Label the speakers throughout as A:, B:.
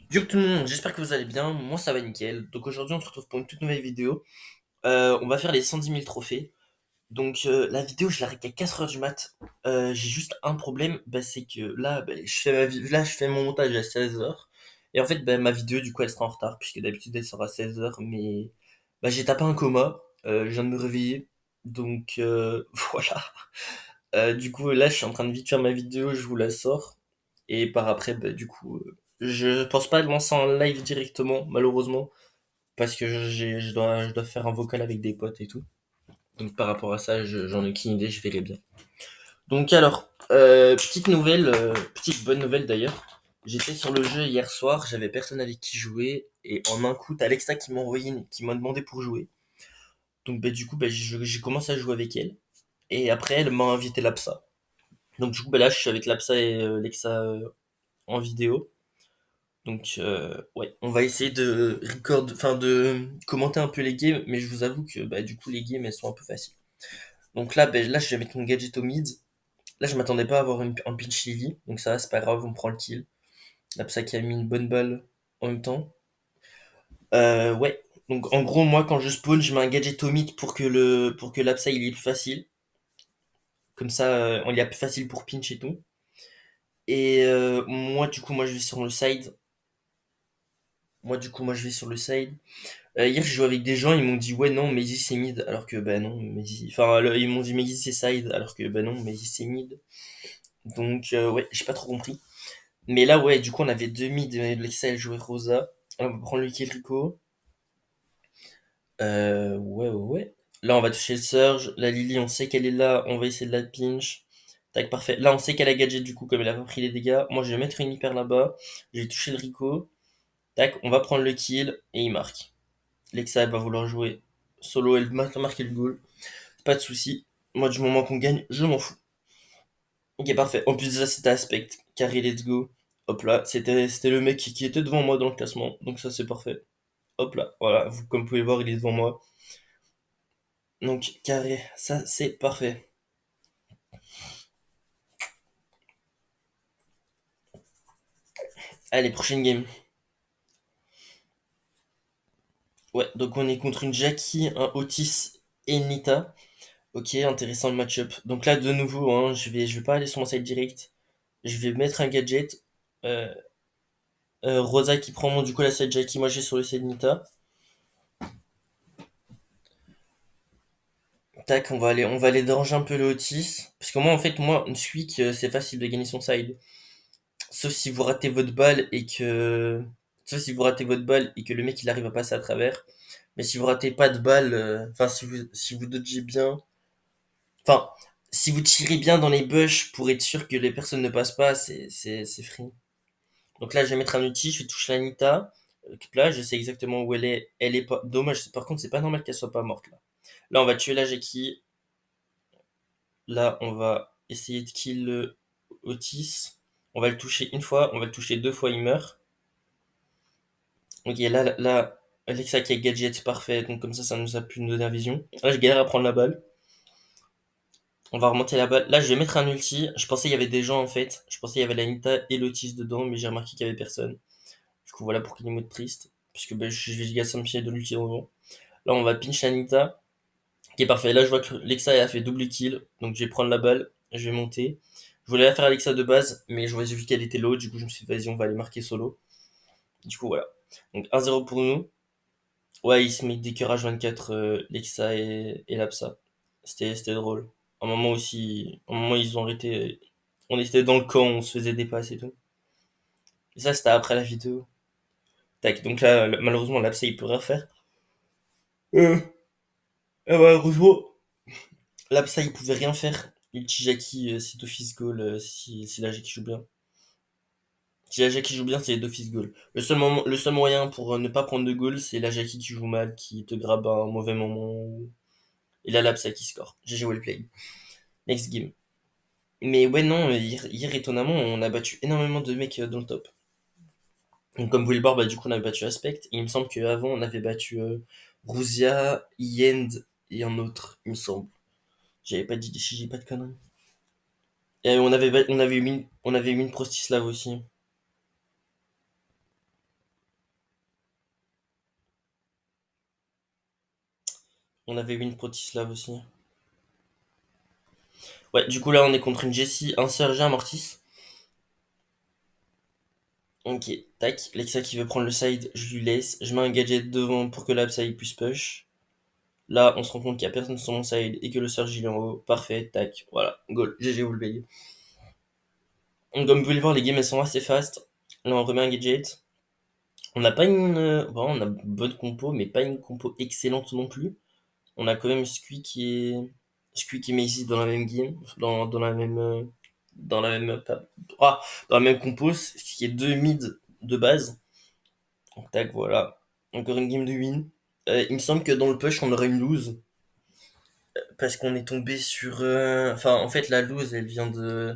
A: Yo tout le monde, j'espère que vous allez bien, moi ça va nickel. Donc aujourd'hui on se retrouve pour une toute nouvelle vidéo. On va faire les 110 000 trophées. Donc la vidéo je l'arrête à 4 heures du mat. J'ai juste un problème, c'est que là, là je fais mon montage à 16 heures. Et en fait ma vidéo du coup elle sera en retard puisque d'habitude elle sera à 16 heures. Mais j'ai tapé un coma, je viens de me réveiller. Donc voilà. Du coup là je suis en train de vite faire ma vidéo, je vous la sors. Et par après, du coup, je pense pas lancer en live directement, malheureusement, parce que je dois faire un vocal avec des potes et tout. Donc par rapport à ça, j'en ai aucune idée, je verrai bien. Donc alors, petite bonne nouvelle d'ailleurs. J'étais sur le jeu hier soir, j'avais personne avec qui jouer, et en un coup, t'as Alexa qui m'a demandé pour jouer. Donc du coup, j'ai commencé à jouer avec elle, et après elle m'a invité l'Apsa. Donc du coup, là, je suis avec l'Apsa et Alexa en vidéo. Donc ouais, on va essayer de commenter un peu les games, mais je vous avoue que du coup les games elles sont un peu faciles. Donc là, là je vais mettre mon gadget au mid. Là je m'attendais pas à avoir un pinch Lily, donc ça va, c'est pas grave, on prend le kill. Là ça qui a mis une bonne balle en même temps. Ouais, donc en gros moi quand je spawn, je mets un gadget au mid pour que l'Apsa il est plus facile. Comme ça, on est plus facile pour pinch et tout. Et moi du coup moi je vais sur le side. Moi je vais sur le side. Hier, j'ai joué avec des gens, ils m'ont dit ouais non, Maisy c'est mid, alors que bah non, Maisy. Enfin, ils m'ont dit Maisy c'est side, alors que bah non, Maisy c'est mid. Donc ouais, j'ai pas trop compris. Mais là ouais, du coup on avait deux mid, Lexa elle jouait Rosa. Alors, on va prendre le kill Rico. Ouais. Là on va toucher le Surge. La Lily, on sait qu'elle est là, on va essayer de la pinch. Tac, parfait. Là on sait qu'elle a gadget du coup, comme elle a pas pris les dégâts. Moi je vais mettre une hyper là-bas. Je vais toucher le Rico. Tac, on va prendre le kill et il marque. Lexa elle va vouloir jouer solo, elle va marquer le goal. Pas de souci. Moi, du moment qu'on gagne, je m'en fous. Ok, parfait. En plus, déjà, c'était Aspect. Carré, let's go. Hop là, c'était le mec qui était devant moi dans le classement. Donc ça, c'est parfait. Hop là, voilà. Comme vous pouvez le voir, il est devant moi. Donc, carré, ça, c'est parfait. Allez, prochaine game. Ouais, donc on est contre une Jackie, un Otis et une Nita. Ok, intéressant le match-up. Donc là, de nouveau, hein, je vais pas aller sur mon site direct. Je vais mettre un gadget. Euh, Rosa qui prend du coup la side Jackie. Moi, j'ai sur le side Nita. Tac, on va aller déranger un peu le Otis. Parce que moi, en fait, moi, une Squeak, c'est facile de gagner son side. Sauf si vous ratez votre balle et que. Sauf si vous ratez votre balle et que le mec il arrive à passer à travers. Mais si vous ratez pas de balle, enfin, si vous dodgez bien. Enfin, si vous tirez bien dans les bush pour être sûr que les personnes ne passent pas, c'est free. Donc là, je vais mettre un outil, je vais toucher la Nita. Là, je sais exactement où elle est. Elle est pas. Dommage, par contre, c'est pas normal qu'elle soit pas morte là. Là, on va tuer la Jackie. Là, on va essayer de kill le Otis. On va le toucher une fois, on va le toucher deux fois, il meurt. Ok, là, Alexa qui a gadget parfait, donc comme ça nous a pu nous donner la vision. Là, je galère à prendre la balle. On va remonter la balle. Là, je vais mettre un ulti. Je pensais qu'il y avait des gens en fait. Je pensais qu'il y avait la Nita et l'Otis dedans, mais j'ai remarqué qu'il y avait personne. Du coup, voilà pour qu'il y ait mode triste. Puisque je vais gasser un pied de l'ulti devant. Là, on va pinch la Nita. Qui est parfait. Là, je vois que Lexa a fait double kill. Donc, je vais prendre la balle. Je vais monter. Je voulais la faire Alexa de base, mais j'ai vu qu'elle était low. Du coup, je me suis dit, vas-y, on va aller marquer solo. Du coup, voilà. Donc, 1-0 pour nous. Ouais, il se met des cœurs H24, Lexa et Lapsa. C'était drôle. Un moment, ils ont arrêté. On était dans le camp, on se faisait des passes et tout. Et ça, c'était après la vidéo. Tac, donc là, malheureusement, Lapsa, il peut rien faire. Euh, heureusement, Lapsa, il pouvait rien faire. Ulti Jackie, c'est d'office goal si la Jackie joue bien. Si la Jackie joue bien, c'est d'office goal. Le seul moyen pour ne pas prendre de goal, c'est la Jackie qui joue mal, qui te grabe à un mauvais moment. Et là, Lapsa qui score. GG well play. Next game. Mais ouais, non, hier, étonnamment, on a battu énormément de mecs dans le top. Donc, comme Wilbur, du coup, on avait battu Aspect. Et il me semble qu'avant, on avait battu Ruzia, Yend et un autre, il me semble. J'avais pas dit, si j'ai pas de conneries. Et on avait eu une Prostislav aussi. On avait win Protislav aussi. Ouais, du coup là on est contre une Jessie, un Sergei, un Mortis. Ok, tac. Lexa qui veut prendre le side, je lui laisse. Je mets un gadget devant pour que l'upside puisse push. Là, on se rend compte qu'il y a personne sur mon side et que le Surge il est en haut. Parfait, tac. Voilà, goal. GG, vous le payez. Donc, comme vous pouvez le voir, les games elles sont assez fast. Là, on remet un gadget. On n'a pas une. Bon, on a une bonne compo, mais pas une compo excellente non plus. On a quand même Squeak et Maisy dans la même game. Dans la même. Dans la même. Ah, dans la même compo, ce qui est deux mid de base. Donc, tac, voilà. Encore une game de win. Il me semble que dans le push, on aura une lose. Parce qu'on est tombé sur. Enfin, en fait, la lose, elle vient de.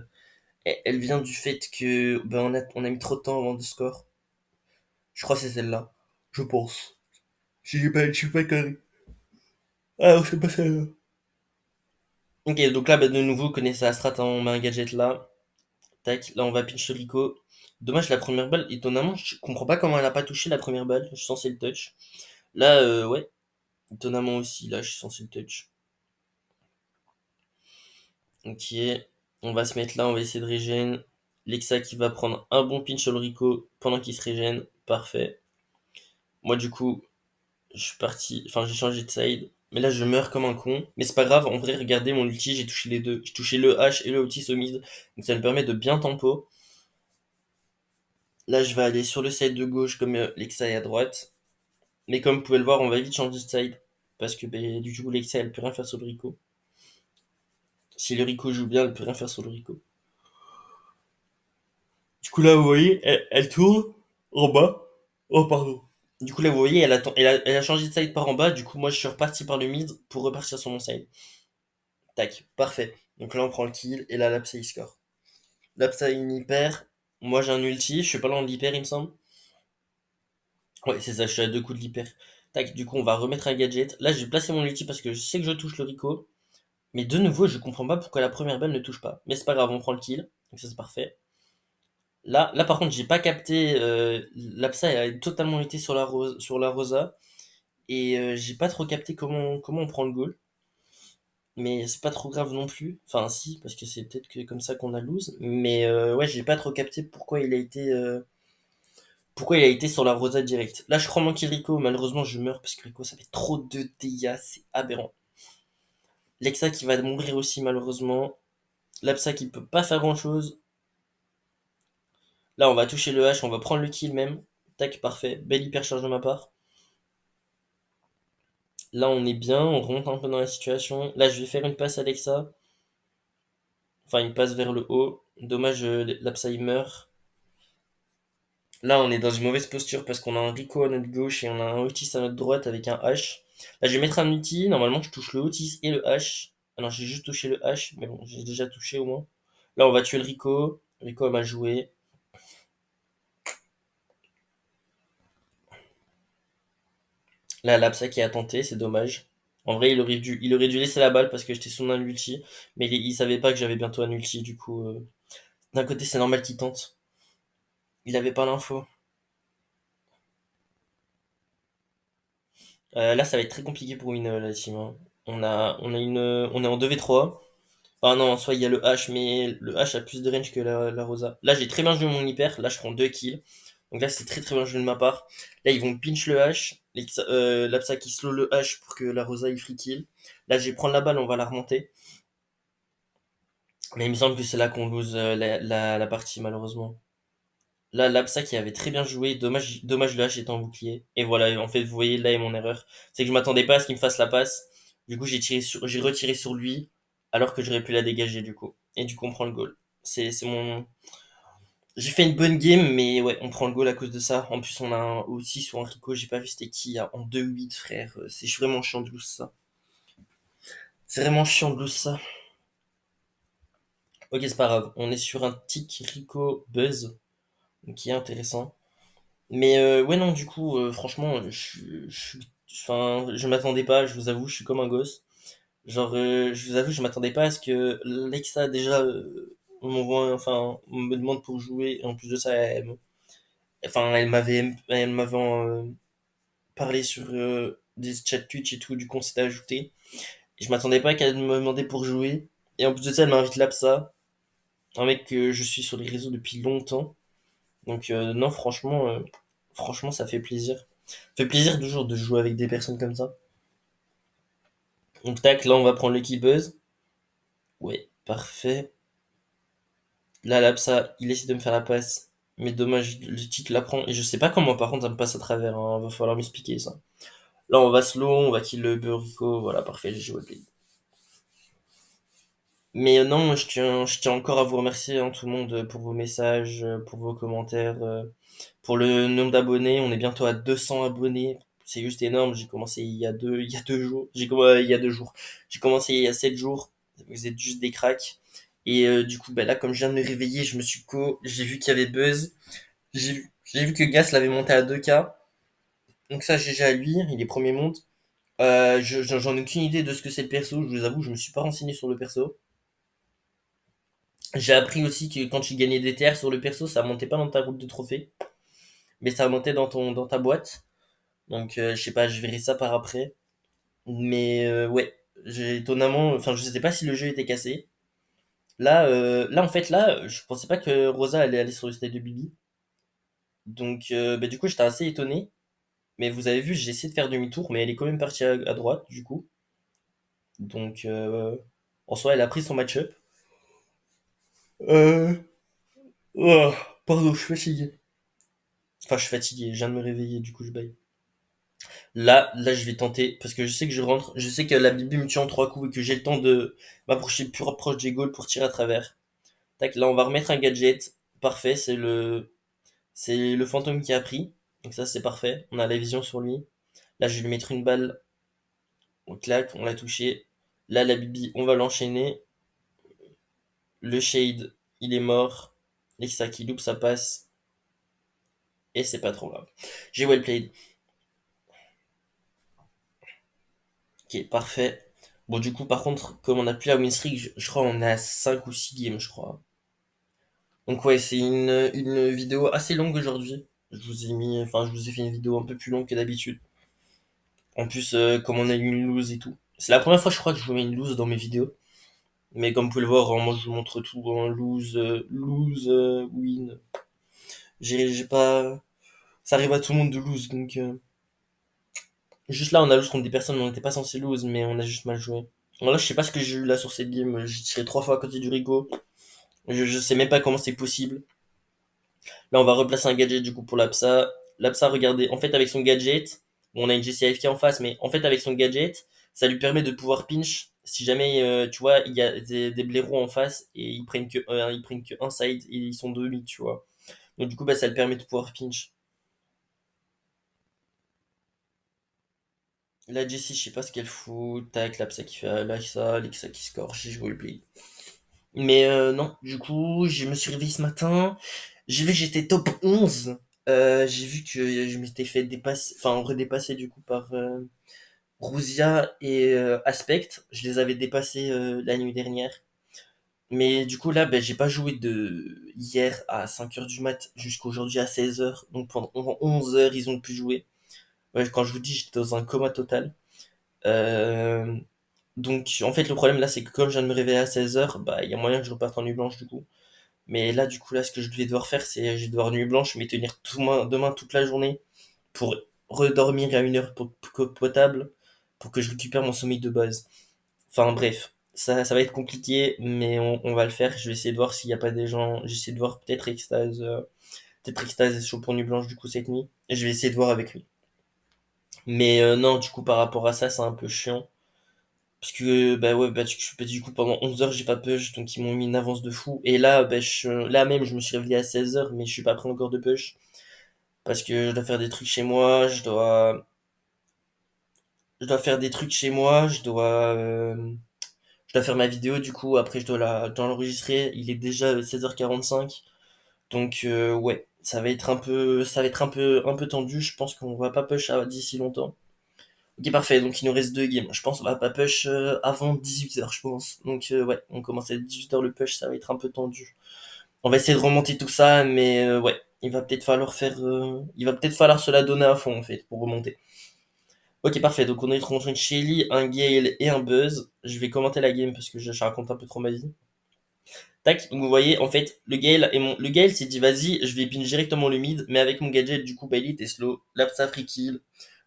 A: Elle vient du fait que ben, on a mis trop de temps avant de score. Je crois que c'est celle-là. Je pense. Si je suis pas carré. Ah, non, c'est pas celle-là. Ok, donc là, bah, de nouveau, vous connaissez la strat, hein, on met un gadget là. Tac, là, on va pinch le Rico. Dommage, la première balle, étonnamment, je comprends pas comment elle a pas touché la première balle. Je suis censé le touch. Là, ouais, étonnamment aussi, là, je suis censé le touch. Ok, on va se mettre là, on va essayer de régène. Lexa qui va prendre un bon pinch sur le Rico pendant qu'il se régène. Parfait. Moi, du coup, je suis parti, enfin j'ai changé de side. Mais là je meurs comme un con. Mais c'est pas grave, en vrai, regardez mon ulti, j'ai touché les deux. J'ai touché le H et le Otis au mid. Donc ça me permet de bien tempo. Là je vais aller sur le side de gauche comme Lexa est à droite. Mais comme vous pouvez le voir, on va vite changer de side. Parce que ben, du coup Lexa elle peut rien faire sur le Rico. Si le Rico joue bien, elle peut rien faire sur le Rico. Du coup là vous voyez, elle tourne en bas. Oh pardon. Du coup là vous voyez, elle a changé de side par en bas. Du coup moi je suis reparti par le mid pour repartir sur mon side. Tac, parfait. Donc là, on prend le kill, et là, l'Apsa, il score. L'Apsa, il hyper. Moi, j'ai un ulti, je suis pas loin de l'hyper, il me semble. Ouais, c'est ça, je suis à deux coups de l'hyper. Tac, du coup, on va remettre un gadget. Là, j'ai placé mon ulti parce que je sais que je touche le Rico. Mais de nouveau, je comprends pas pourquoi la première balle ne touche pas. Mais c'est pas grave, on prend le kill. Donc ça, c'est parfait. Là par contre, j'ai pas capté. L'Apsa, elle a totalement été sur la Rosa. Et j'ai pas trop capté comment on prend le goal. Mais c'est pas trop grave non plus. Enfin, si, parce que c'est peut-être que comme ça qu'on a lose. Mais ouais, j'ai pas trop capté pourquoi il a été sur la Rosa direct. Là, je crois manquer Rico. Malheureusement, je meurs parce que Rico, ça fait trop de dégâts. C'est aberrant. Lexa qui va mourir aussi, malheureusement. Lapsa qui peut pas faire grand-chose. Là, on va toucher le H. On va prendre le kill même. Tac, parfait. Belle hypercharge de ma part. Là, on est bien. On remonte un peu dans la situation. Là, je vais faire une passe à Lexa. Enfin, une passe vers le haut. Dommage, Lapsa il meurt. Là, on est dans une mauvaise posture parce qu'on a un Rico à notre gauche et on a un Otis à notre droite avec un H. Là, je vais mettre un ulti. Normalement, je touche le Otis et le H. Ah non, j'ai juste touché le H, mais bon, j'ai déjà touché au moins. Là, on va tuer le Rico. Rico a mal joué. Là, l'Apsa qui a tenté, c'est dommage. En vrai, il aurait dû laisser la balle parce que j'étais sous un ulti. Mais il savait pas que j'avais bientôt un ulti, du coup. D'un côté, c'est normal qu'il tente. Il avait pas l'info. Là, ça va être très compliqué pour une la team, hein. On est en 2v3. Ah non, soit il y a le H, mais le H a plus de range que la Rosa. Là, j'ai très bien joué mon hyper. Là, je prends 2 kills. Donc là, c'est très très bien joué de ma part. Là, ils vont pinch le H. L'Apsa qui slow le H pour que la Rosa il free kill. Là, je vais prendre la balle, on va la remonter. Mais il me semble que c'est là qu'on lose la partie, malheureusement. Là, l'Apsa qui avait très bien joué. Dommage le H est en bouclier. Et voilà, en fait, vous voyez, là est mon erreur. C'est que je m'attendais pas à ce qu'il me fasse la passe. Du coup, j'ai retiré sur lui, alors que j'aurais pu la dégager, du coup. Et du coup, on prend le goal. C'est mon. J'ai fait une bonne game, mais ouais, on prend le goal à cause de ça. En plus, on a aussi sur un Rico, j'ai pas vu c'était qui, hein, en 2-8, frère. C'est vraiment chiant de lose ça. C'est vraiment chiant de lose ça. Ok, c'est pas grave. On est sur un tic Rico Buzz, donc qui est intéressant. Mais ouais, non, du coup, franchement, enfin, je m'attendais pas, je vous avoue, je suis comme un gosse. Genre, je vous avoue, je m'attendais pas à ce que Lexa, déjà, on me demande pour jouer, et en plus de ça, enfin, elle m'avait parlé sur des chats Twitch et tout, du coup on s'était ajouté. Et je m'attendais pas qu'elle me demander pour jouer. Et en plus de ça, elle m'invite Lapsa, un mec que je suis sur les réseaux depuis longtemps. Donc non, franchement, ça fait plaisir. Ça fait plaisir toujours de jouer avec des personnes comme ça. Donc tac, là on va prendre le Buzz. Ouais, parfait. Là, Lapsa, il essaie de me faire la passe. Mais dommage, le titre la prend. Et je sais pas comment, par contre, ça me passe à travers, hein. Va falloir m'expliquer ça. Là, on va slow, on va kill le Burrico. Voilà, parfait, j'ai joué le play. Mais non, moi, je tiens encore à vous remercier, hein, tout le monde, pour vos messages, pour vos commentaires, pour le nombre d'abonnés. On est bientôt à 200 abonnés. C'est juste énorme. J'ai commencé il y a deux jours. Il y a 2 jours. J'ai commencé il y a 7 jours. Vous êtes juste des cracks. Et du coup, bah là, comme je viens de me réveiller, je me suis j'ai vu qu'il y avait Buzz. J'ai vu que Gas l'avait monté à 2K. Donc ça, GG à lui. Il est premier monde. J'en ai aucune idée de ce que c'est le perso. Je vous avoue, je me suis pas renseigné sur le perso. J'ai appris aussi que quand tu gagnais des TR sur le perso, ça montait pas dans ta route de trophée, mais ça montait dans ta boîte. Donc je sais pas, je verrai ça par après. Mais ouais, j'ai étonnamment, enfin je sais pas si le jeu était cassé. Là en fait là, je pensais pas que Rosa allait aller sur le stade de Bibi. Donc bah, du coup j'étais assez étonné. Mais vous avez vu, j'ai essayé de faire demi-tour, mais elle est quand même partie à droite du coup. Donc en soi, elle a pris son match-up. Euh... oh, pardon, je suis fatigué. Enfin, je suis fatigué, je viens de me réveiller, du coup je baille. Là, je vais tenter, parce que je sais que je rentre, je sais que la Bibi me tue en 3 coups et que j'ai le temps de m'approcher plus proche des goals pour tirer à travers. Tac, là, on va remettre un gadget. Parfait, c'est le fantôme qui a pris. Donc ça, c'est parfait. On a la vision sur lui. Là, je vais lui mettre une balle. On claque, on l'a touché. Là, la Bibi, on va l'enchaîner. Le shade, il est mort. Et ça qui loupe, ça passe. Et c'est pas trop grave. J'ai well played. Ok, parfait. Bon, du coup, par contre, comme on a plus la win streak, je crois on est à 5 ou 6 games, je crois. Donc ouais, c'est une vidéo assez longue aujourd'hui. Je vous ai fait une vidéo un peu plus longue que d'habitude. En plus, comme on a eu une lose et tout. C'est la première fois, je crois, que je vous mets une lose dans mes vidéos. Mais comme vous pouvez le voir, hein, moi je vous montre tout en lose, win. J'ai pas. Ça arrive à tout le monde de lose, donc. Juste là, on a lose contre des personnes où on n'était pas censé lose, mais on a juste mal joué. Bon, là, je sais pas ce que j'ai eu là sur cette game. J'ai tiré 3 fois à côté du Rico. Je sais même pas comment c'est possible. Là, on va replacer un gadget du coup pour l'Apsa. L'Apsa, regardez, en fait, avec son gadget, bon, on a une Jessie AFK en face, mais en fait, avec son gadget, ça lui permet de pouvoir pinch si jamais, tu vois, il y a des blaireaux en face et ils prennent que un side et ils sont deux mid, tu vois. Donc, du coup, bah, ça le permet de pouvoir pinch. La Jessie, je sais pas ce qu'elle fout. Tac, l'Apsa qui fait l'Exa qui score. J'ai joué le play. Mais non, du coup, je me suis réveillé ce matin. J'ai vu que j'étais top 11. J'ai vu que je m'étais fait dépasser, enfin redépasser du coup par Rouzia et Aspect. Je les avais dépassés la nuit dernière. Mais du coup là, ben, j'ai pas joué de hier à 5 heures du mat jusqu'aujourd'hui à 16 heures. Donc pendant 11 heures, ils ont pu jouer. Ouais, quand je vous dis, j'étais dans un coma total. Euh, donc en fait, le problème là, c'est que comme je viens de me réveiller à 16 heures, bah il y a moyen que je reparte en nuit blanche du coup. Mais là, du coup, là, ce que je vais devoir faire, c'est je vais devoir nuit blanche, mais tenir demain toute la journée pour redormir à une heure potable pour que je récupère mon sommeil de base. Enfin bref, ça va être compliqué, mais on va le faire. Je vais essayer de voir s'il n'y a pas des gens. J'essaie de voir peut-être Extase est chaud pour nuit blanche du coup cette nuit. Et je vais essayer de voir avec lui. Mais non, du coup, par rapport à ça, c'est un peu chiant. Parce que, bah ouais, du coup, pendant 11 heures, j'ai pas push, donc ils m'ont mis une avance de fou. Et là, bah, là même, je me suis réveillé à 16 heures, mais je suis pas prêt encore de push. Parce que je dois faire des trucs chez moi, je dois faire des trucs chez moi, je dois faire ma vidéo, du coup, après, je dois l'enregistrer. Il est déjà 16h45. Donc, ouais, ça va être un peu tendu. Je pense qu'on va pas push d'ici longtemps. Ok, parfait. Donc, il nous reste 2 games. Je pense qu'on va pas push avant 18 heures, je pense. Donc, ouais, on commence à 18 heures le push. Ça va être un peu tendu. On va essayer de remonter tout ça, mais ouais, il va peut-être falloir se la donner à fond, en fait, pour remonter. Ok, parfait. Donc, on est contre une Shelly, un Gale et un Buzz. Je vais commenter la game parce que je raconte un peu trop ma vie. Tac, donc vous voyez, en fait, le Gale s'est dit, vas-y, je vais pinch directement le mid, mais avec mon gadget, du coup, bah, il était slow. Là, ça free kill.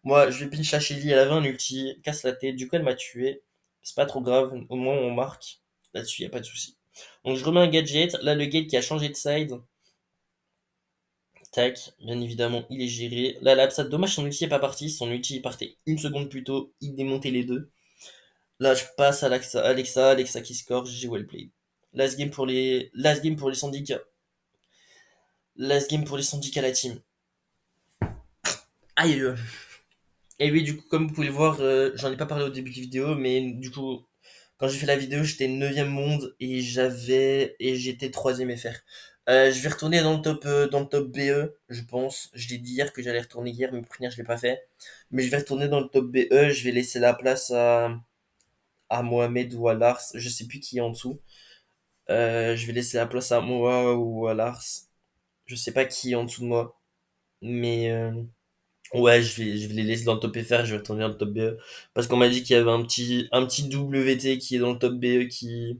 A: Moi, je vais pinch la Shelly, elle avait un ulti, casse la tête, du coup, elle m'a tué. C'est pas trop grave, au moins, on marque. Là-dessus, y a pas de souci. Donc, je remets un gadget. Là, le Gale qui a changé de side. Tac, bien évidemment, il est géré. Là, là, ça, dommage, son ulti est pas parti. Son ulti, il partait une seconde plus tôt. Il démontait les deux. Là, je passe à Alexa qui score. J'ai well played. Last game pour les syndicats. Last game pour les syndicats, la team. Aïe. Et oui, du coup, comme vous pouvez le voir, j'en ai pas parlé au début de la vidéo, mais du coup, quand j'ai fait la vidéo, j'étais 9ème monde et j'étais 3ème FR. Je vais retourner dans le top BE, je pense. Je l'ai dit hier que j'allais retourner hier, mais pour finir, je l'ai pas fait. Mais je vais retourner dans le top BE, je vais laisser la place à Mohamed ou à Lars, je sais plus qui est en dessous. Je vais laisser la place à Moa ou à Lars. Je sais pas qui est en dessous de moi, mais ouais, je vais les laisser dans le top FR, je vais retourner dans le top BE. Parce qu'on m'a dit qu'il y avait un petit WT qui est dans le top BE qui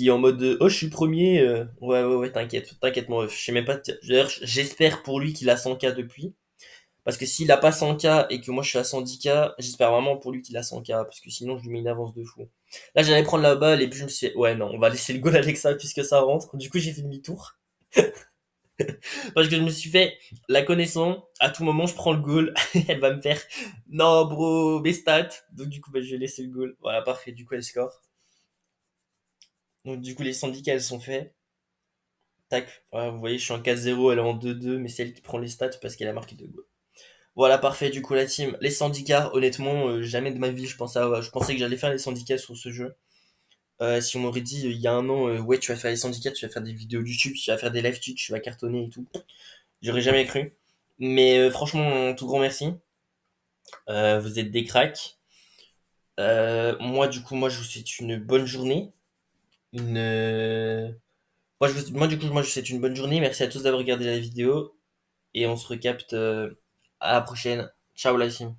A: est en mode oh, je suis premier. Ouais, ouais, ouais, t'inquiète, moi. Je sais même pas. D'ailleurs, j'espère pour lui qu'il a 100K depuis. Parce que s'il a pas 100K et que moi je suis à 110K, j'espère vraiment pour lui qu'il a 100K. Parce que sinon, je lui mets une avance de fou. Là, j'allais prendre la balle et puis je me suis dit, ouais, non, on va laisser le goal Alexa puisque ça rentre. Du coup, j'ai fait demi-tour. Parce que je me suis fait, la connaissant, à tout moment, je prends le goal, elle va me faire, non, bro, mes stats. Donc, du coup, bah, je vais laisser le goal. Voilà, parfait. Du coup, elle score. Donc, du coup, les syndicats, elles sont faits. Tac. Voilà, vous voyez, je suis en 4-0, elle est en 2-2, mais c'est elle qui prend les stats parce qu'elle a marqué 2 goals. Voilà, parfait. Du coup, la team, les syndicats, honnêtement, jamais de ma vie, je pensais que j'allais faire les syndicats sur ce jeu. Si on m'aurait dit il y a un an, ouais, tu vas faire les syndicats, tu vas faire des vidéos YouTube, tu vas faire des live Twitch, tu vas cartonner et tout. J'aurais jamais cru. Mais franchement, un tout grand merci. Vous êtes des cracks. Moi, du coup, moi, je vous souhaite une bonne journée. Une, moi, du coup, moi, je vous souhaite une bonne journée. Merci à tous d'avoir regardé la vidéo. Et on se recapte à la prochaine. Ciao, la team.